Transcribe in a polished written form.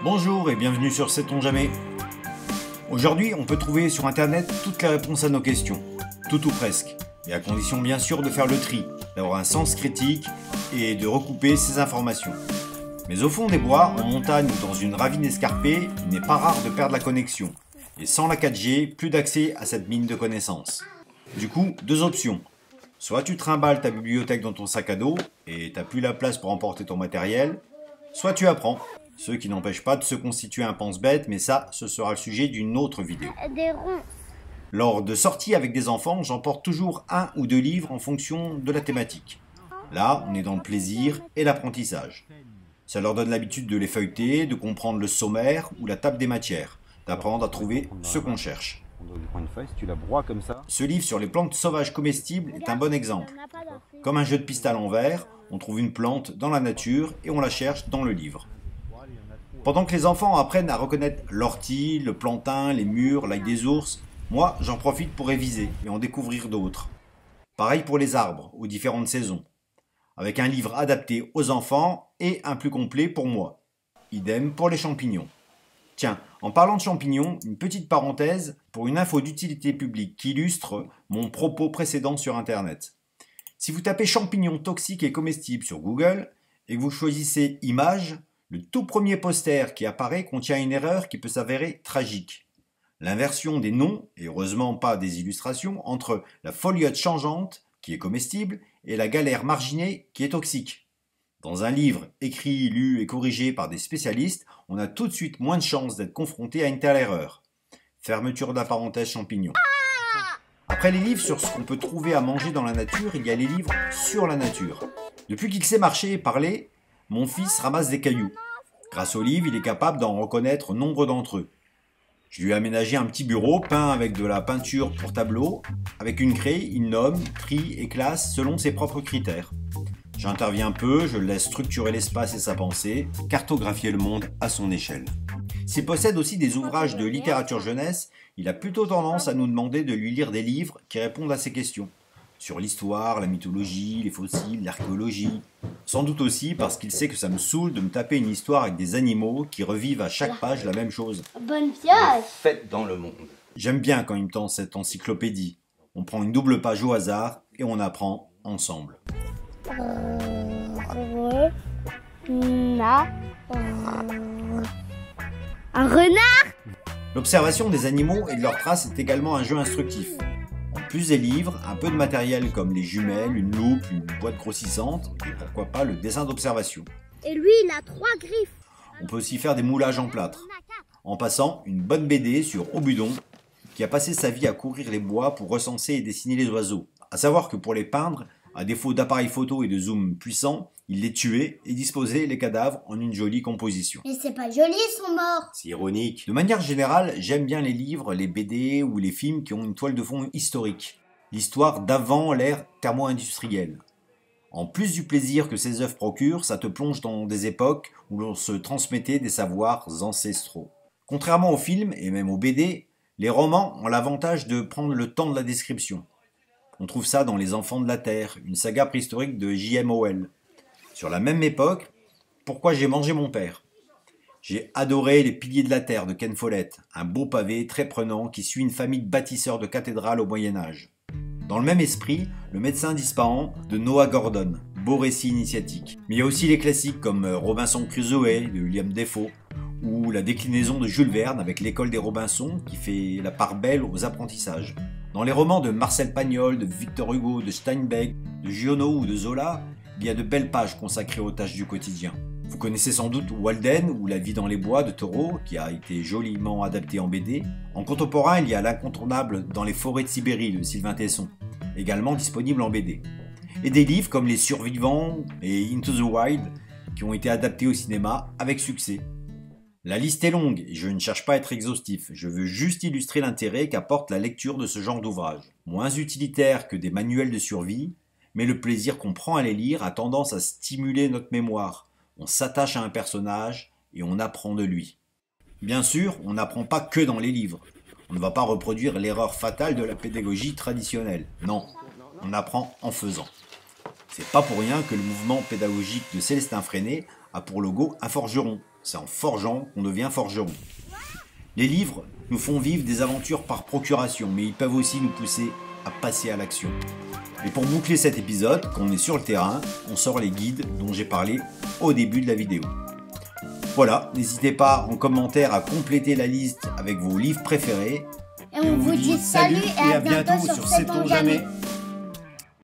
Bonjour et bienvenue sur Sait-on jamais. Aujourd'hui, on peut trouver sur internet toutes les réponses à nos questions, tout ou presque, et à condition bien sûr de faire le tri, d'avoir un sens critique et de recouper ces informations. Mais au fond des bois, en montagne ou dans une ravine escarpée, il n'est pas rare de perdre la connexion. Et sans la 4G, plus d'accès à cette mine de connaissances. Du coup, deux options. Soit tu trimbales ta bibliothèque dans ton sac à dos et t'as plus la place pour emporter ton matériel, soit tu apprends. Ce qui n'empêche pas de se constituer un pense-bête, mais ça, ce sera le sujet d'une autre vidéo. Lors de sorties avec des enfants, j'emporte toujours un ou deux livres en fonction de la thématique. Là, on est dans le plaisir et l'apprentissage. Ça leur donne l'habitude de les feuilleter, de comprendre le sommaire ou la table des matières, d'apprendre à trouver ce qu'on cherche. Ce livre sur les plantes sauvages comestibles est un bon exemple. Comme un jeu de piste à l'envers, on trouve une plante dans la nature et on la cherche dans le livre. Pendant que les enfants apprennent à reconnaître l'ortie, le plantain, les mûres, l'ail des ours, moi j'en profite pour réviser et en découvrir d'autres. Pareil pour les arbres, aux différentes saisons, avec un livre adapté aux enfants et un plus complet pour moi. Idem pour les champignons. Tiens, en parlant de champignons, une petite parenthèse pour une info d'utilité publique qui illustre mon propos précédent sur internet. Si vous tapez champignons toxiques et comestibles sur Google et que vous choisissez images, le tout premier poster qui apparaît contient une erreur qui peut s'avérer tragique. L'inversion des noms, et heureusement pas des illustrations, entre la foliote changeante, qui est comestible, et la galère marginée, qui est toxique. Dans un livre écrit, lu et corrigé par des spécialistes, on a tout de suite moins de chances d'être confronté à une telle erreur. Fermeture de la parenthèse champignons. Après les livres sur ce qu'on peut trouver à manger dans la nature, il y a les livres sur la nature. Depuis qu'il sait marcher et parler, mon fils ramasse des cailloux. Grâce aux livres, il est capable d'en reconnaître nombre d'entre eux. Je lui ai aménagé un petit bureau peint avec de la peinture pour tableau. Avec une craie, il nomme, trie et classe selon ses propres critères. J'interviens peu, je le laisse structurer l'espace et sa pensée, cartographier le monde à son échelle. S'il possède aussi des ouvrages de littérature jeunesse, il a plutôt tendance à nous demander de lui lire des livres qui répondent à ces questions. Sur l'histoire, la mythologie, les fossiles, l'archéologie. Sans doute aussi parce qu'il sait que ça me saoule de me taper une histoire avec des animaux qui revivent à chaque page la même chose. Bonne pioche! Faites dans le monde. J'aime bien quand il me tend cette encyclopédie. On prend une double page au hasard et on apprend ensemble. Un renard? L'observation des animaux et de leurs traces est également un jeu instructif. En plus des livres, un peu de matériel comme les jumelles, une loupe, une boîte grossissante et pourquoi pas le dessin d'observation. Et lui, il a 3 griffes. On peut aussi faire des moulages en plâtre. En passant, une bonne BD sur Aubudon qui a passé sa vie à courir les bois pour recenser et dessiner les oiseaux. À savoir que pour les peindre, à défaut d'appareils photo et de zoom puissants, il les tuait et disposait les cadavres en une jolie composition. Mais c'est pas joli, ils sont morts. C'est ironique. De manière générale, j'aime bien les livres, les BD ou les films qui ont une toile de fond historique. L'histoire d'avant l'ère thermo-industrielle. En plus du plaisir que ces œuvres procurent, ça te plonge dans des époques où l'on se transmettait des savoirs ancestraux. Contrairement aux films et même aux BD, les romans ont l'avantage de prendre le temps de la description. On trouve ça dans Les Enfants de la Terre, une saga préhistorique de J.M. Howell. Sur la même époque, Pourquoi j'ai mangé mon père. J'ai adoré Les Piliers de la Terre de Ken Follett, un beau pavé très prenant qui suit une famille de bâtisseurs de cathédrales au Moyen-Âge. Dans le même esprit, Le Médecin d'Ispahan de Noah Gordon, beau récit initiatique. Mais il y a aussi les classiques comme Robinson Crusoe de William Defoe, ou la déclinaison de Jules Verne avec l'école des Robinson qui fait la part belle aux apprentissages. Dans les romans de Marcel Pagnol, de Victor Hugo, de Steinbeck, de Giono ou de Zola, il y a de belles pages consacrées aux tâches du quotidien. Vous connaissez sans doute Walden ou La vie dans les bois de Thoreau, qui a été joliment adapté en BD. En contemporain, il y a l'incontournable Dans les forêts de Sibérie de Sylvain Tesson, également disponible en BD. Et des livres comme Les Survivants et Into the Wild, qui ont été adaptés au cinéma avec succès. La liste est longue et je ne cherche pas à être exhaustif, je veux juste illustrer l'intérêt qu'apporte la lecture de ce genre d'ouvrage. Moins utilitaire que des manuels de survie, mais le plaisir qu'on prend à les lire a tendance à stimuler notre mémoire. On s'attache à un personnage et on apprend de lui. Bien sûr, on n'apprend pas que dans les livres. On ne va pas reproduire l'erreur fatale de la pédagogie traditionnelle. Non, on apprend en faisant. C'est pas pour rien que le mouvement pédagogique de Célestin Freinet a pour logo un forgeron. C'est en forgeant qu'on devient forgeron. Les livres nous font vivre des aventures par procuration, mais ils peuvent aussi nous pousser à passer à l'action. Et pour boucler cet épisode, quand on est sur le terrain, on sort les guides dont j'ai parlé au début de la vidéo. Voilà, n'hésitez pas en commentaire à compléter la liste avec vos livres préférés. Et on vous dit salut et à bientôt sur Sait-on jamais.